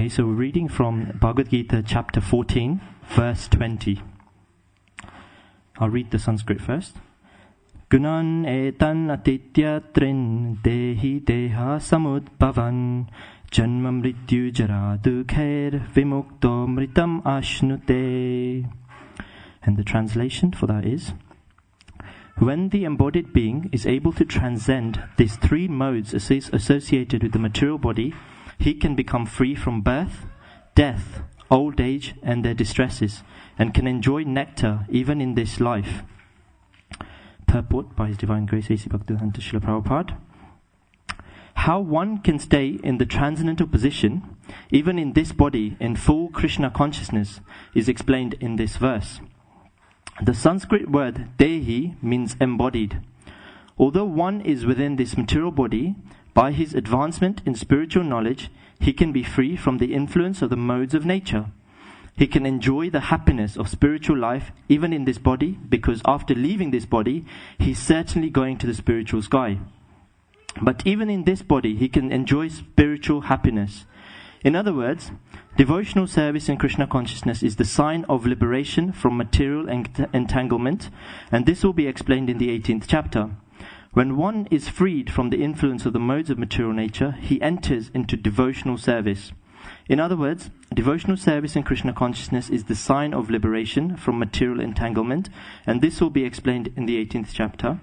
Okay, so we're reading from Bhagavad Gita chapter 14, verse 20. I'll read the Sanskrit first. Gunan etan atityatrin dehi deha samudbhavan janma mrityu jara dukher vimukto mritam ashnute. And the translation for that is, when the embodied being is able to transcend these three modes associated with the material body, he can become free from birth, death, old age, and their distresses, and can enjoy nectar even in this life. Purport by His Divine Grace A.C. Bhaktivedanta Srila Prabhupada. How one can stay in the transcendental position, even in this body, in full Krishna consciousness, is explained in this verse. The Sanskrit word dehi means embodied. Although one is within this material body, by his advancement in spiritual knowledge, he can be free from the influence of the modes of nature. He can enjoy the happiness of spiritual life even in this body, because after leaving this body, he's certainly going to the spiritual sky. But even in this body, he can enjoy spiritual happiness. In other words, devotional service in Krishna consciousness is the sign of liberation from material entanglement, and this will be explained in the 18th chapter. When one is freed from the influence of the modes of material nature, he enters into devotional service. In other words, devotional service in Krishna consciousness is the sign of liberation from material entanglement, and this will be explained in the 18th chapter.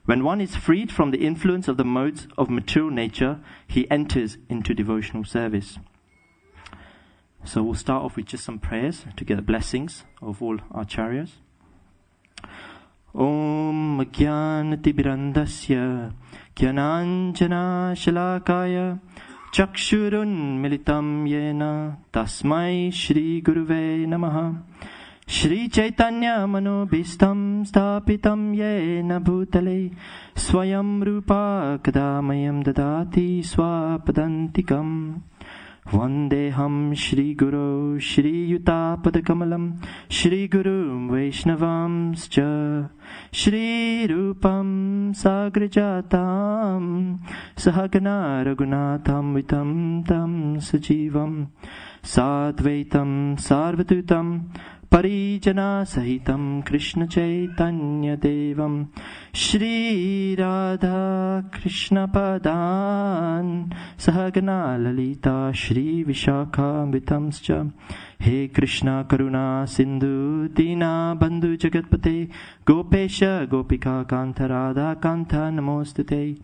When one is freed from the influence of the modes of material nature, he enters into devotional service. So we'll start off with just some prayers to get the blessings of all acharyas. Om Jnanatimirandasya Jnananjana Shalakaya Chakshurun Militam Yena Tasmai Shri Guruve Namaha. Shri Chaitanya Manobhistam Stapitam Yena Bhutale Swayam Rupa Kadamayam Dadati Swapadantikam. Vandeham Shri Guru Shri Yuta Padakamalam Shri Guru Vaishnavamscha Shri Rupam Sagrajatam Sahagana Raghunatham Vitam Tam Sajivam Sadvaitam Sarvatutam Parijana Sahitam Krishna Chaitanya Devam Shri Radha Krishna Padan Sahagana Lalita Shri Vishakha Vitamscha. He Krishna Karuna Sindhu Dina Bandhu Jagatpate Gopesha Gopika Kanta Radha Kanta Namostute.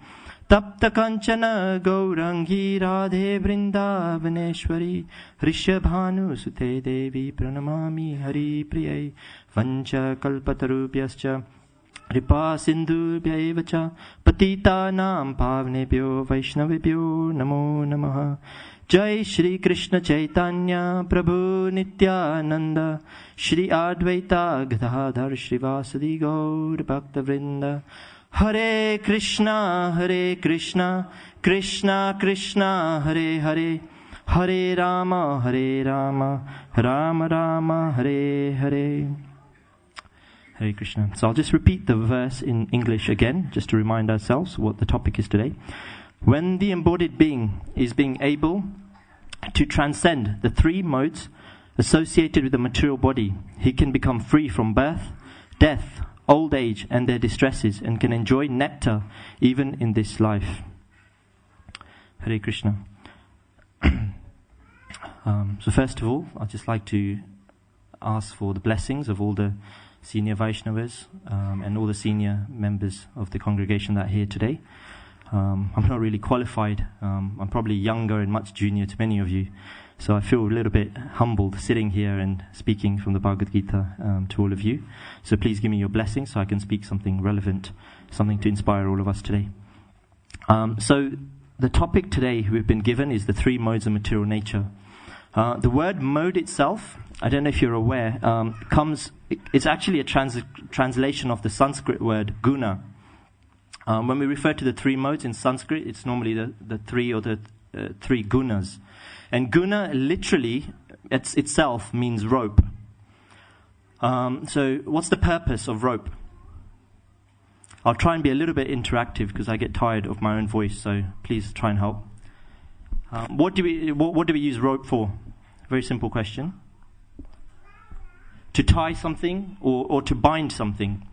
Tapta Kanchana Gaurangi Radhe Vrindavaneshwari Rishabhanu Sute Devi Pranamami Hari Priyai Vancha Kalpatarubhyascha Ripa Sindhu Bhyaevacha Patita Nam Pavnebhyo Vaishnavibhyo Namo Namaha. Jai Shri Krishna Chaitanya Prabhu Nityananda Shri Advaita Gadadhar Srivasadi Gaur Bhakta Vrinda. Hare Krishna, Krishna Krishna, Hare Hare, Hare Rama, Rama Rama, Hare Hare. Hare Krishna. So I'll just repeat the verse in English again, just to remind ourselves what the topic is today. When the embodied being is being able to transcend the three modes associated with the material body, he can become free from birth, death, old age, and their distresses, and can enjoy nectar even in this life. Hare Krishna. So first of all, I'd just like to ask for the blessings of all the senior Vaishnavas and all the senior members of the congregation that are here today. I'm not really qualified. I'm probably younger and much junior to many of you. So I feel a little bit humbled sitting here and speaking from the Bhagavad Gita to all of you. So please give me your blessing so I can speak something relevant, something to inspire all of us today. So the topic today we've been given is the three modes of material nature. The word mode itself, I don't know if you're aware, it's actually a translation of the Sanskrit word guna. When we refer to the three modes in Sanskrit, it's normally the three or the three gunas. And guna literally itself means rope. So what's the purpose of rope? I'll try and be a little bit interactive because I get tired of my own voice, so please try and help. What do we use rope for? Very simple question. To tie something or to bind something.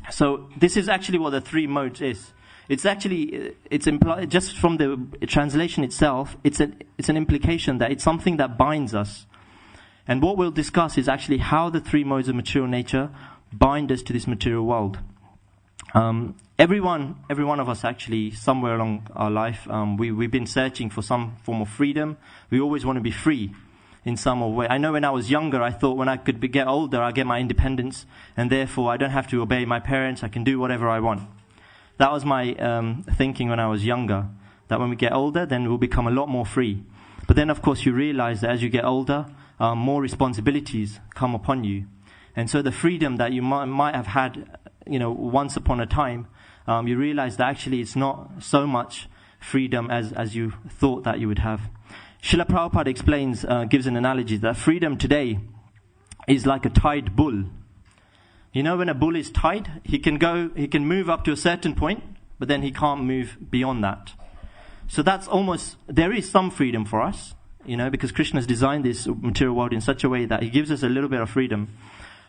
So this is actually what the three modes is. It's implied just from the translation itself. It's an implication that it's something that binds us. And what we'll discuss is actually how the three modes of material nature bind us to this material world. Every one of us actually, somewhere along our life, we've been searching for some form of freedom. We always want to be free in some way. I know when I was younger, I thought when I could get older, I'll get my independence, and therefore I don't have to obey my parents. I can do whatever I want. That was my thinking when I was younger, that when we get older, then we'll become a lot more free. But then, of course, you realize that as you get older, more responsibilities come upon you. And so the freedom that you might have had, once upon a time, you realize that actually it's not so much freedom as you thought that you would have. Srila Prabhupada explains, gives an analogy that freedom today is like a tied bull. You know, when a bull is tied, he can move up to a certain point, but then he can't move beyond that. So there is some freedom for us, because Krishna has designed this material world in such a way that he gives us a little bit of freedom.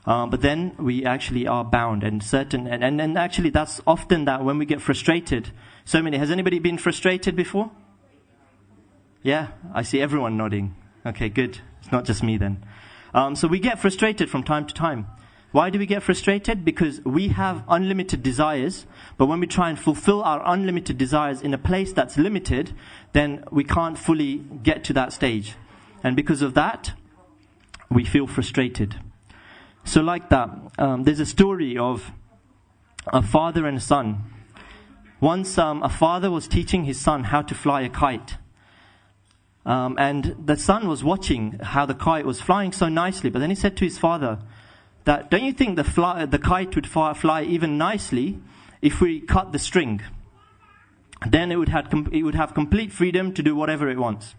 But then we actually are bound and certain, and actually that's often that when we get frustrated. Has anybody been frustrated before? Yeah, I see everyone nodding. Okay, good. It's not just me then. So we get frustrated from time to time. Why do we get frustrated? Because we have unlimited desires, but when we try and fulfill our unlimited desires in a place that's limited, then we can't fully get to that stage. And because of that, we feel frustrated. So like that, there's a story of a father and a son. Once a father was teaching his son how to fly a kite. And the son was watching how the kite was flying so nicely, but then he said to his father that, don't you think the kite would fly even nicely if we cut the string? Then it would have complete freedom to do whatever it wants.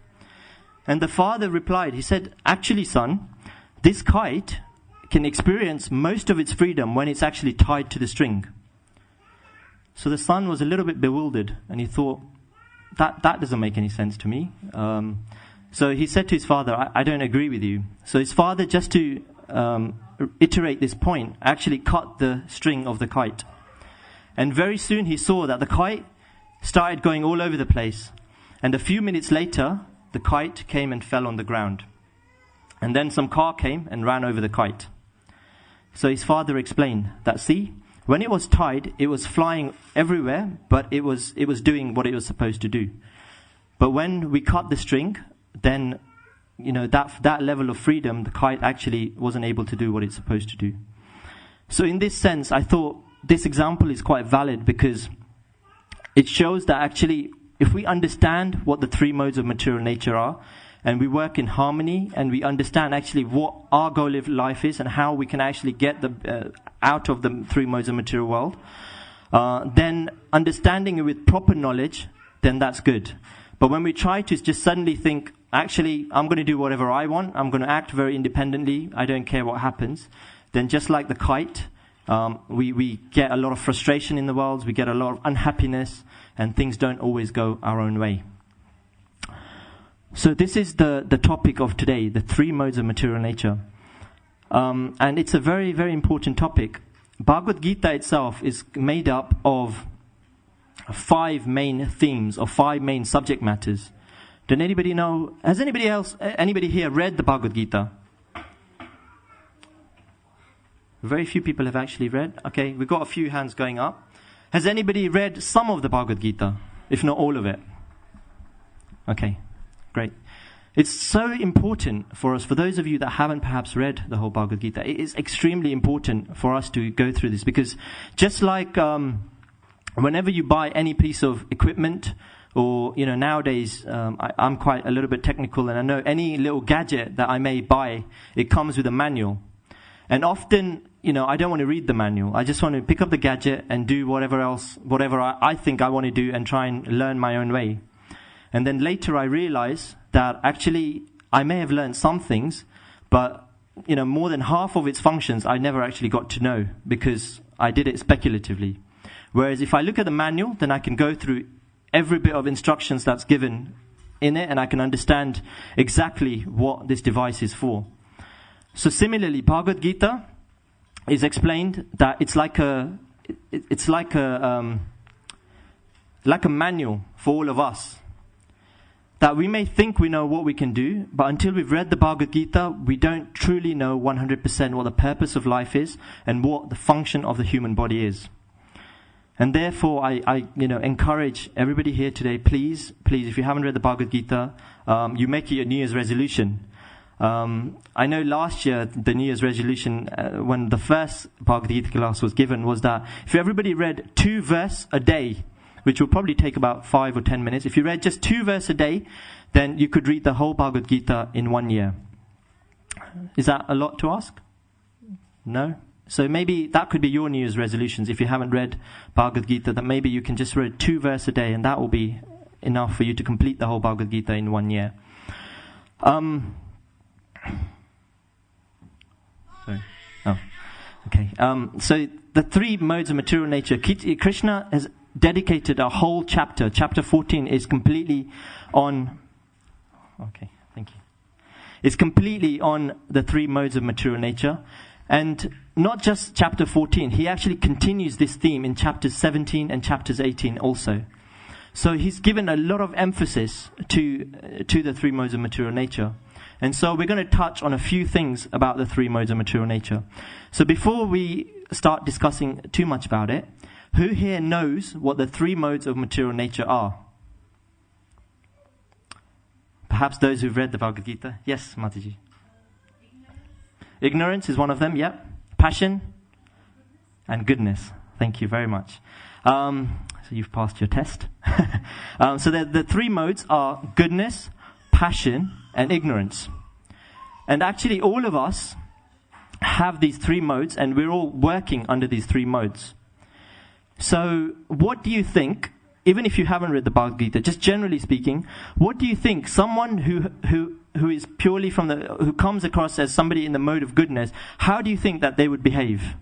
And the father replied, he said, actually son, this kite can experience most of its freedom when it's actually tied to the string. So the son was a little bit bewildered, and he thought, that doesn't make any sense to me. So he said to his father, I don't agree with you. So his father, just to iterate this point, actually cut the string of the kite. And very soon he saw that the kite started going all over the place. And a few minutes later, the kite came and fell on the ground. And then some car came and ran over the kite. So his father explained that, see, when it was tied, it was flying everywhere, but it was doing what it was supposed to do. But when we cut the string, then, that level of freedom, the kite actually wasn't able to do what it's supposed to do. So in this sense, I thought this example is quite valid because it shows that actually, if we understand what the three modes of material nature are, and we work in harmony, and we understand actually what our goal of life is and how we can actually get out of the three modes of material world, then understanding it with proper knowledge, then that's good. But when we try to just suddenly think, actually, I'm going to do whatever I want, I'm going to act very independently, I don't care what happens, then just like the kite, we get a lot of frustration in the world, we get a lot of unhappiness, and things don't always go our own way. So this is the topic of today, the three modes of material nature. And it's a very, very important topic. Bhagavad Gita itself is made up of 5 main themes or 5 main subject matters. Does anybody know? Has anybody here read the Bhagavad Gita? Very few people have actually read. Okay, we've got a few hands going up. Has anybody read some of the Bhagavad Gita, if not all of it? Okay. Great. It's so important for us, for those of you that haven't perhaps read the whole Bhagavad Gita, it is extremely important for us to go through this, because just like whenever you buy any piece of equipment, or nowadays I'm quite a little bit technical, and I know any little gadget that I may buy, it comes with a manual. And often, I don't want to read the manual. I just want to pick up the gadget and do whatever I think I want to do and try and learn my own way. And then later I realize that actually I may have learned some things, but more than half of its functions I never actually got to know because I did it speculatively. Whereas if I look at the manual, then I can go through every bit of instructions that's given in it, and I can understand exactly what this device is for. So similarly, Bhagavad Gita is explained that it's like a manual for all of us. That we may think we know what we can do, but until we've read the Bhagavad Gita, we don't truly know 100% what the purpose of life is and what the function of the human body is. And therefore, I encourage everybody here today, please, if you haven't read the Bhagavad Gita, you make it your New Year's resolution. I know last year, the New Year's resolution, when the first Bhagavad Gita class was given, was that if everybody read 2 verses a day, which will probably take about 5 or 10 minutes, if you read just 2 verses a day, then you could read the whole Bhagavad Gita in 1 year. Is that a lot to ask? No? So maybe that could be your New Year's resolutions. If you haven't read Bhagavad Gita, that maybe you can just read 2 verses a day, and that will be enough for you to complete the whole Bhagavad Gita in 1 year. So the 3 modes of material nature. Krishna has dedicated a whole chapter. Chapter 14 is completely on... Okay, thank you. It's completely on the 3 modes of material nature. And not just chapter 14, he actually continues this theme in chapters 17 and chapters 18 also. So he's given a lot of emphasis to the 3 modes of material nature. And so we're going to touch on a few things about the 3 modes of material nature. So before we start discussing too much about it, who here knows what the 3 modes of material nature are? Perhaps those who've read the Bhagavad Gita. Yes, Mataji. Ignorance is one of them, yep. Passion and goodness. Thank you very much. So you've passed your test. So the 3 modes are goodness, passion, and ignorance. And actually all of us have these 3 modes, and we're all working under these 3 modes. So what do you think, even if you haven't read the Bhagavad Gita, just generally speaking, what do you think someone who is purely who comes across as somebody in the mode of goodness, how do you think that they would behave?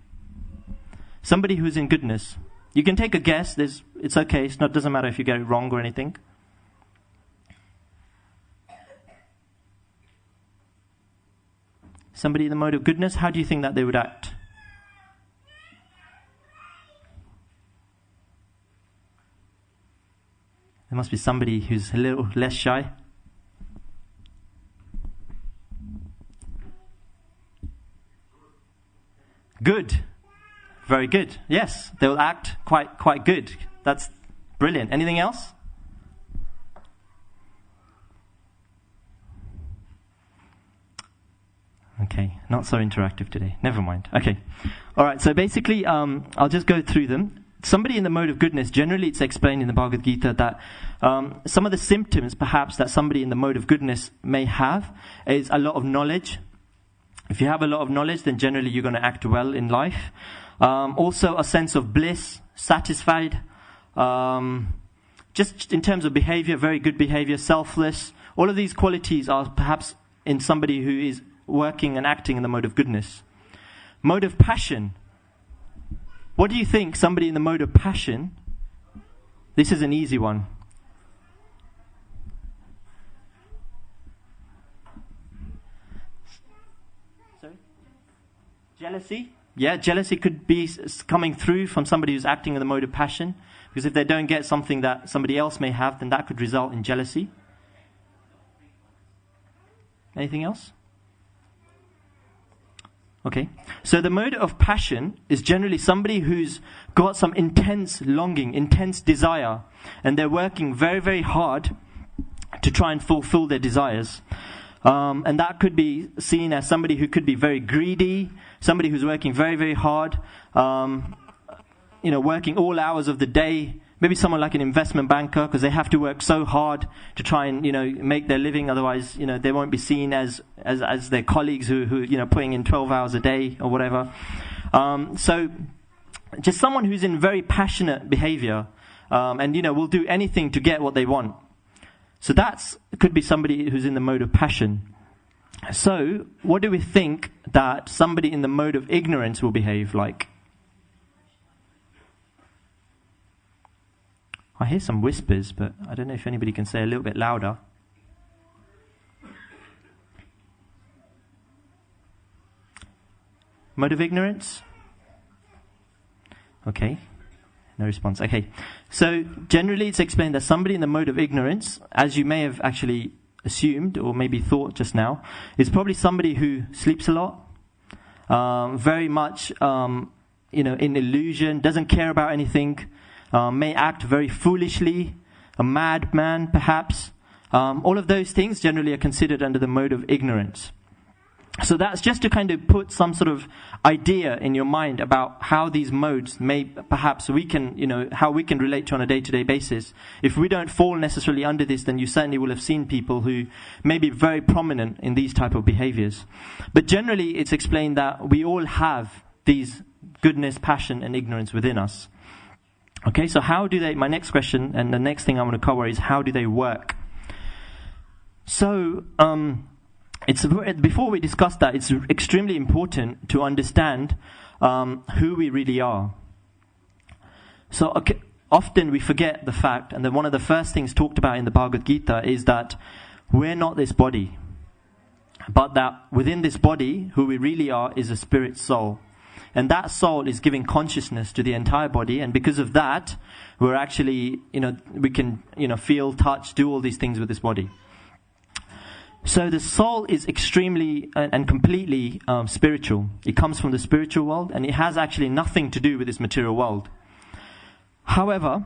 Somebody who's in goodness. You can take a guess. It's okay. It doesn't matter if you get it wrong or anything. Somebody in the mode of goodness, how do you think that they would act? There must be somebody who's a little less shy. Good. Very good. Yes, they will act quite good. That's brilliant. Anything else? Okay, not so interactive today. Never mind. Okay. All right, so basically, I'll just go through them. Somebody in the mode of goodness, generally it's explained in the Bhagavad Gita that some of the symptoms perhaps that somebody in the mode of goodness may have is a lot of knowledge. If you have a lot of knowledge, then generally you're going to act well in life. Also a sense of bliss, satisfied. Just in terms of behavior, very good behavior, selfless. All of these qualities are perhaps in somebody who is working and acting in the mode of goodness. Mode of passion. What do you think somebody in the mode of passion? This is an easy one. Sorry? Jealousy? Yeah, jealousy could be coming through from somebody who's acting in the mode of passion. Because if they don't get something that somebody else may have, then that could result in jealousy. Anything else? Okay, so the mode of passion is generally somebody who's got some intense longing, intense desire, and they're working very, very hard to try and fulfill their desires. And that could be seen as somebody who could be very greedy, somebody who's working very, very hard, working all hours of the day. Maybe someone like an investment banker, because they have to work so hard to try and, make their living. Otherwise, they won't be seen as their colleagues who putting in 12 hours a day or whatever. So just someone who's in very passionate behavior, and, will do anything to get what they want. So could be somebody who's in the mode of passion. So what do we think that somebody in the mode of ignorance will behave like? I hear some whispers, but I don't know if anybody can say a little bit louder. Mode of ignorance? Okay. No response. Okay. So generally it's explained that somebody in the mode of ignorance, as you may have actually assumed or maybe thought just now, is probably somebody who sleeps a lot, very much in illusion, doesn't care about anything, may act very foolishly, a madman perhaps. All of those things generally are considered under the mode of ignorance. So that's just to kind of put some sort of idea in your mind about how these modes may perhaps how we can relate to on a day-to-day basis. If we don't fall necessarily under this, then you certainly will have seen people who may be very prominent in these type of behaviors. But generally it's explained that we all have these goodness, passion and ignorance within us. Okay, so how do they, my next question and the next thing I want to cover is how do they work? So, before we discuss that, it's extremely important to understand who we really are. So often we forget the fact, and then one of the first things talked about in the Bhagavad Gita is that we're not this body, but that within this body, who we really are is a spirit soul. And that soul is giving consciousness to the entire body, and because of that, we're actually, we can, feel, touch, do all these things with this body. So the soul is extremely and completely spiritual. It comes from the spiritual world, and it has actually nothing to do with this material world. However,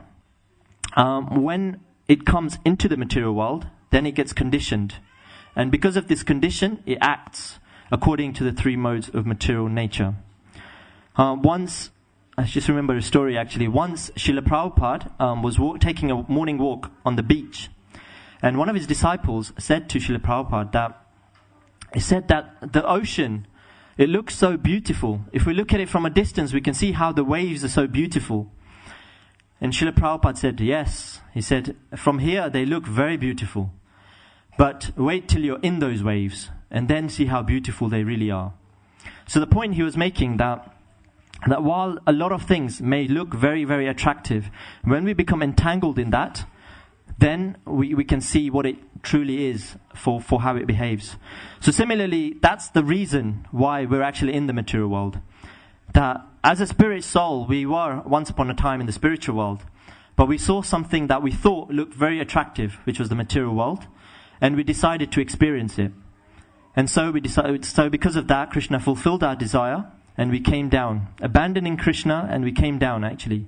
when it comes into the material world, then it gets conditioned. And because of this condition, it acts according to the three modes of material nature. Once, I just remember a story actually. Once Srila Prabhupada was taking a morning walk on the beach. And one of his disciples said to Srila Prabhupada that the ocean, it looks so beautiful. If we look at it from a distance, we can see how the waves are so beautiful. And Srila Prabhupada said, yes. He said, from here they look very beautiful. But wait till you're in those waves and then see how beautiful they really are. So the point he was making that while a lot of things may look very, very attractive, when we become entangled in that, then we can see what it truly is for how it behaves. So similarly, that's the reason why we're actually in the material world. That as a spirit soul, we were once upon a time in the spiritual world, but we saw something that we thought looked very attractive, which was the material world, and we decided to experience it. And so because of that, Krishna fulfilled our desire, and we came down, abandoning Krishna, and we came down actually.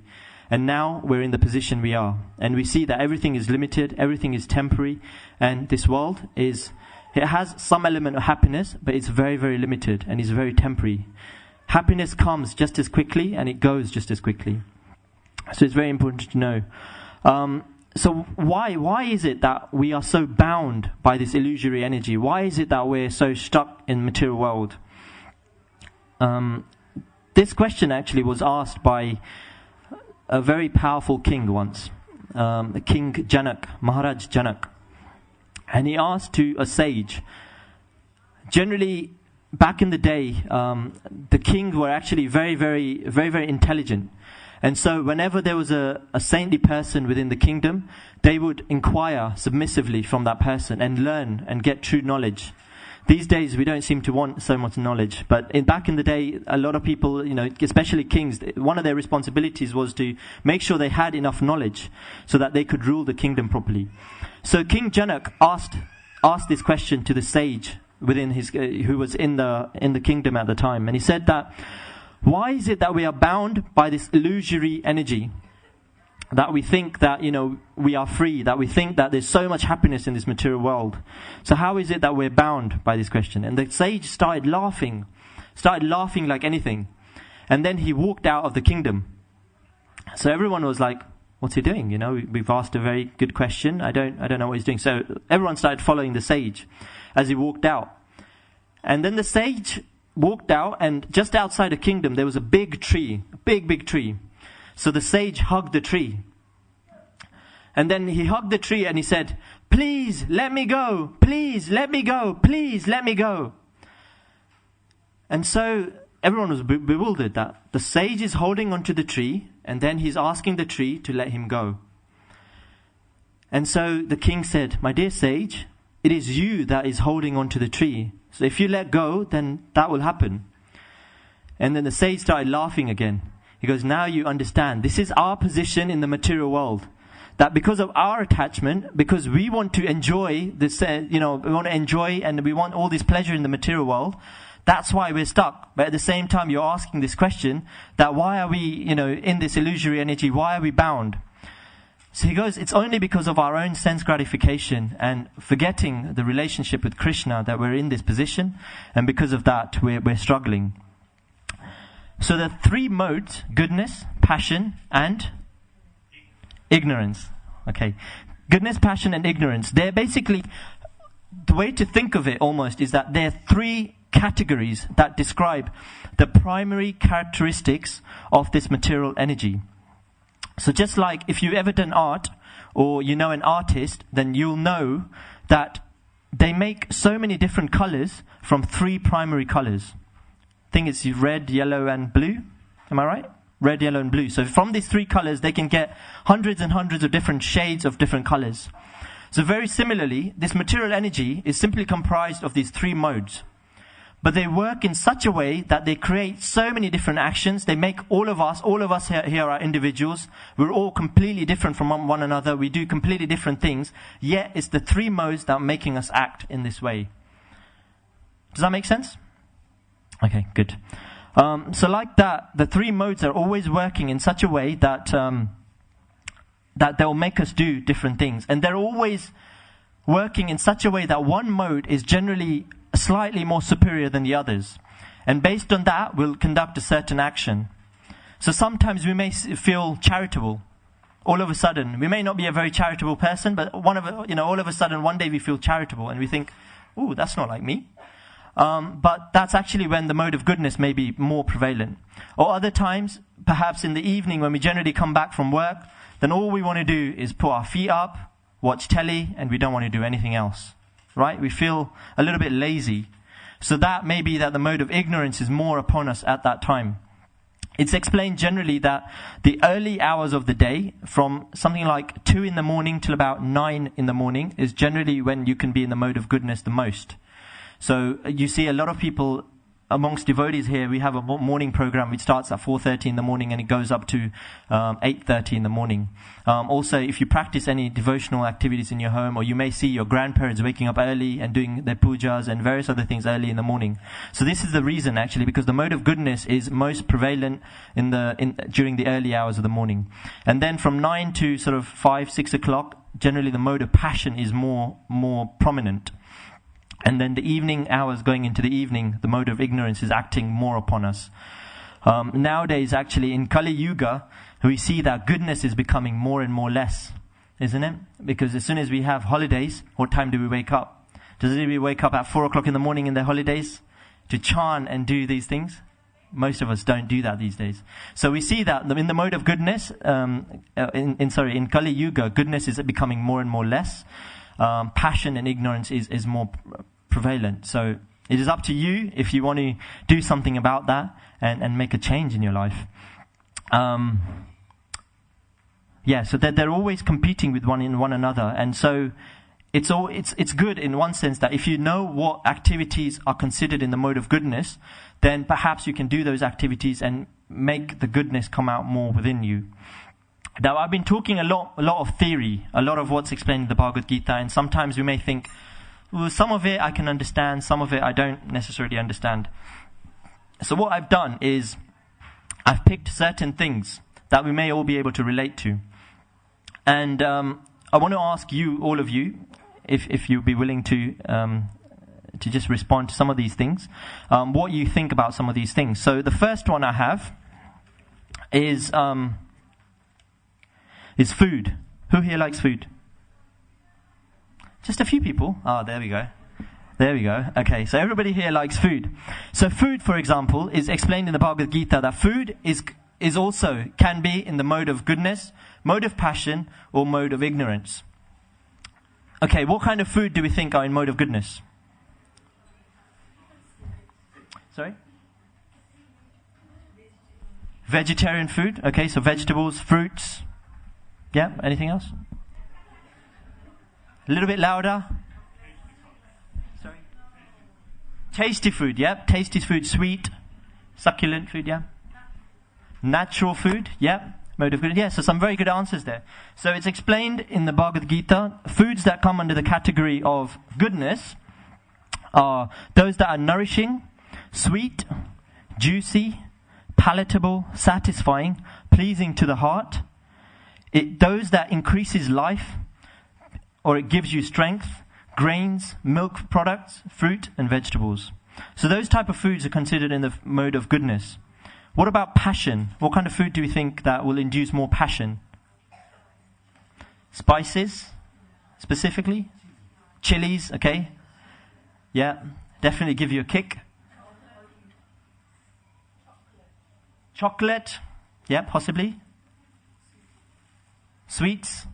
And now we're in the position we are. And we see that everything is limited, everything is temporary, and this world it has some element of happiness, but it's very, very limited and is very temporary. Happiness comes just as quickly and it goes just as quickly. So it's very important to know. So why is it that we are so bound by this illusory energy? Why is it that we're so stuck in the material world? This question actually was asked by a very powerful king once, King Janak, Maharaj Janak. And he asked to a sage. Generally, back in the day, the kings were actually very, very, very, very intelligent. And so whenever there was a saintly person within the kingdom, they would inquire submissively from that person and learn and get true knowledge. These days, we don't seem to want so much knowledge. But back in the day, a lot of people, especially kings, one of their responsibilities was to make sure they had enough knowledge so that they could rule the kingdom properly. So King Janak asked this question to the sage within who was in the kingdom at the time. And he said that, why is it that we are bound by this illusory energy? That we think that, we are free, that we think that there's so much happiness in this material world. So how is it that we're bound by this question? And the sage started laughing like anything. And then he walked out of the kingdom. So everyone was like, what's he doing? We've asked a very good question. I don't know what he's doing. So everyone started following the sage as he walked out. And then the sage walked out, and just outside the kingdom, there was a big tree, a big tree. So the sage hugged the tree. And then he hugged the tree and he said, please let me go, please let me go, please let me go. And so everyone was bewildered that the sage is holding onto the tree and then he's asking the tree to let him go. And so the king said, my dear sage, it is you that is holding onto the tree. So if you let go, then that will happen. And then the sage started laughing again. He goes, now you understand. This is our position in the material world. That because of our attachment, because we want to enjoy this, we want to enjoy and we want all this pleasure in the material world, that's why we're stuck. But at the same time, you're asking this question, that why are we, in this illusory energy, why are we bound? So he goes, it's only because of our own sense gratification and forgetting the relationship with Krishna that we're in this position. And because of that, we're struggling. So the three modes, goodness, passion, and ignorance. Okay. Goodness, passion, and ignorance. They're basically, the way to think of it almost is that they're three categories that describe the primary characteristics of this material energy. So just like if you've ever done art, or you know an artist, then you'll know that they make so many different colors from three primary colors. I think it's red, yellow, and blue. Am I right? Red, yellow, and blue. So from these three colors, they can get hundreds and hundreds of different shades of different colors. So very similarly, this material energy is simply comprised of these three modes. But they work in such a way that they create so many different actions. They make all of us here are individuals. We're all completely different from one another. We do completely different things. Yet it's the three modes that are making us act in this way. Does that make sense? Okay, good. So like that, the three modes are always working in such a way that that they'll make us do different things. And they're always working in such a way that one mode is generally slightly more superior than the others. And based on that, we'll conduct a certain action. So sometimes we may feel charitable. All of a sudden, we may not be a very charitable person, but all of a sudden, one day we feel charitable and we think, ooh, that's not like me. But that's actually when the mode of goodness may be more prevalent. Or other times, perhaps in the evening when we generally come back from work, then all we want to do is put our feet up, watch telly, and we don't want to do anything else. Right? We feel a little bit lazy. So that may be that the mode of ignorance is more upon us at that time. It's explained generally that the early hours of the day, from something like 2 in the morning till about 9 in the morning, is generally when you can be in the mode of goodness the most. So you see a lot of people amongst devotees here, we have a morning program which starts at 4:30 in the morning and it goes up to 8:30 in the morning. Also, if you practice any devotional activities in your home, or you may see your grandparents waking up early and doing their pujas and various other things early in the morning. So this is the reason actually, because the mode of goodness is most prevalent during the early hours of the morning. And then from 9 to sort of 5, 6 o'clock, generally the mode of passion is more prominent. And then the evening hours going into the evening, the mode of ignorance is acting more upon us. Nowadays, actually, in Kali Yuga, we see that goodness is becoming more and more less, isn't it? Because as soon as we have holidays, what time do we wake up? Does we wake up at 4 o'clock in the morning in the holidays to chant and do these things? Most of us don't do that these days. So we see that in the mode of goodness, in Kali Yuga, goodness is becoming more and more less. Passion and ignorance is more prevalent. So it is up to you if you want to do something about that and make a change in your life. So they're always competing with one another, and so it's good in one sense that if you know what activities are considered in the mode of goodness, then perhaps you can do those activities and make the goodness come out more within you. Now, I've been talking a lot of theory, a lot of what's explained in the Bhagavad Gita, and sometimes we may think, well, some of it I can understand, some of it I don't necessarily understand. So what I've done is I've picked certain things that we may all be able to relate to. And I want to ask you, all of you, if you'd be willing to just respond to some of these things, what you think about some of these things. So the first one I have is food. Who here likes food? Just a few people. There we go. There we go. Okay, so everybody here likes food. So food, for example, is explained in the Bhagavad Gita that food is also can be in the mode of goodness, mode of passion, or mode of ignorance. Okay, what kind of food do we think are in mode of goodness? Sorry? Vegetarian food. Okay, so vegetables, fruits. Yeah, anything else? A little bit louder. Sorry. Tasty food, yep. Tasty food, sweet Succulent food, yeah. Natural food, yeah. Mode of goodness, yeah. So some very good answers there. So it's explained in the Bhagavad Gita, foods that come under the category of goodness are those that are nourishing, sweet, juicy, palatable, satisfying, pleasing to the heart. Those that increases life, or it gives you strength, grains, milk products, fruit and vegetables. So those type of foods are considered in the mode of goodness. What about passion? What kind of food do we think that will induce more passion? Spices, specifically? Chilies, okay? Yeah, definitely give you a kick. Chocolate, yeah, possibly. Sweets,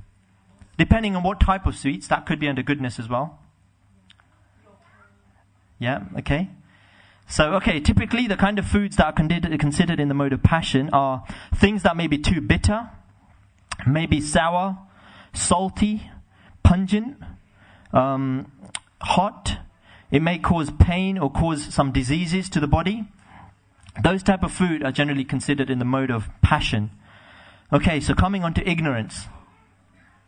depending on what type of sweets, that could be under goodness as well. Yeah, okay. So, okay, typically the kind of foods that are considered in the mode of passion are things that may be too bitter, maybe sour, salty, pungent, hot. It may cause pain or cause some diseases to the body. Those type of food are generally considered in the mode of passion. Okay, so coming on to ignorance.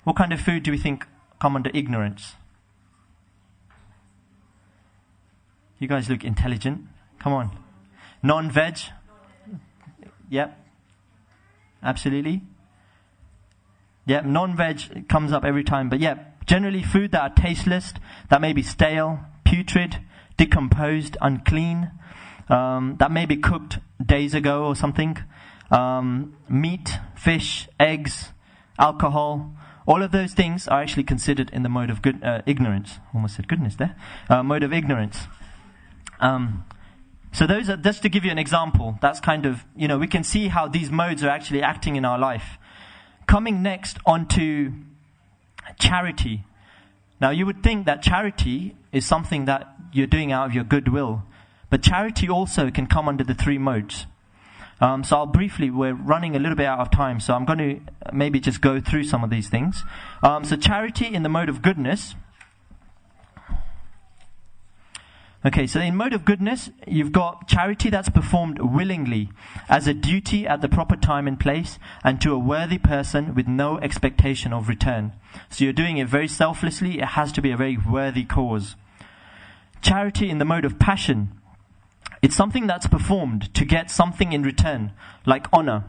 What kind of food do we think come under ignorance? You guys look intelligent. Come on. Non-veg? Yep. Absolutely. Yep, non-veg comes up every time. But yeah, generally food that are tasteless, that may be stale, putrid, decomposed, unclean, that may be cooked days ago or something. Meat, fish, eggs, alcohol, all of those things are actually considered in the mode of ignorance. Almost said goodness there. Mode of ignorance. So those are, just to give you an example, that's kind of, we can see how these modes are actually acting in our life. Coming next onto charity. Now you would think that charity is something that you're doing out of your goodwill. But charity also can come under the three modes. So we're running a little bit out of time, so I'm going to maybe just go through some of these things. So charity in the mode of goodness. Okay, so in mode of goodness, you've got charity that's performed willingly as a duty at the proper time and place and to a worthy person with no expectation of return. So you're doing it very selflessly. It has to be a very worthy cause. Charity in the mode of passion. It's something that's performed to get something in return, like honor,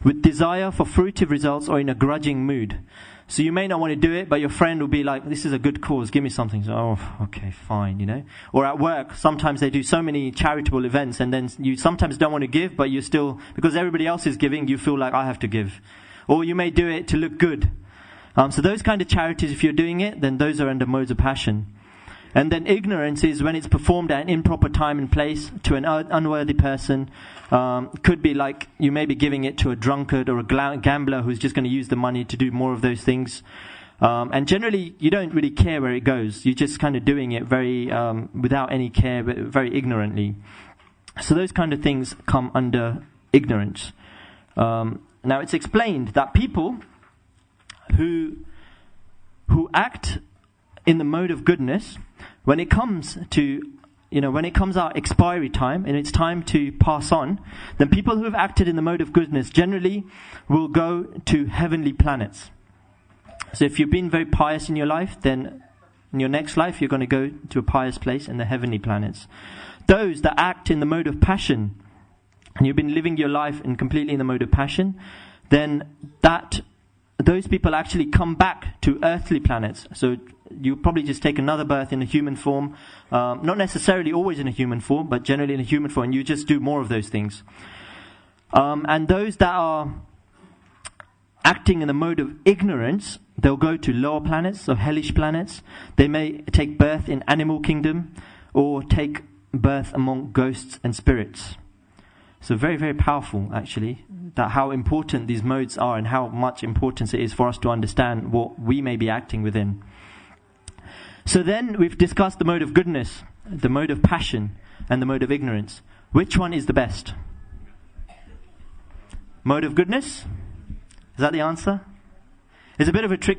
with desire for fruitive results or in a grudging mood. So you may not want to do it, but your friend will be like, this is a good cause, give me something. So, oh, okay, fine, Or at work, sometimes they do so many charitable events, and then you sometimes don't want to give, but you still, because everybody else is giving, you feel like I have to give. Or you may do it to look good. So those kind of charities, if you're doing it, then those are under modes of passion. And then ignorance is when it's performed at an improper time and place to an unworthy person. Could be like you may be giving it to a drunkard or a gambler who's just going to use the money to do more of those things. And generally, you don't really care where it goes. You're just kind of doing it very without any care, but very ignorantly. So those kind of things come under ignorance. Now it's explained that people who act in the mode of goodness, when it comes our expiry time and it's time to pass on, then people who have acted in the mode of goodness generally will go to heavenly planets. So if you've been very pious in your life, then in your next life you're going to go to a pious place in the heavenly planets. Those that act in the mode of passion, and you've been living your life completely in the mode of passion, then those people actually come back to earthly planets. So you probably just take another birth in a human form, not necessarily always in a human form, but generally in a human form, and you just do more of those things. And those that are acting in the mode of ignorance, they'll go to lower planets, so hellish planets. They may take birth in animal kingdom or take birth among ghosts and spirits. So very, very powerful, actually, that how important these modes are and how much importance it is for us to understand what we may be acting within. So then we've discussed the mode of goodness, the mode of passion, and the mode of ignorance. Which one is the best? Mode of goodness? Is that the answer? It's a bit of a trick question.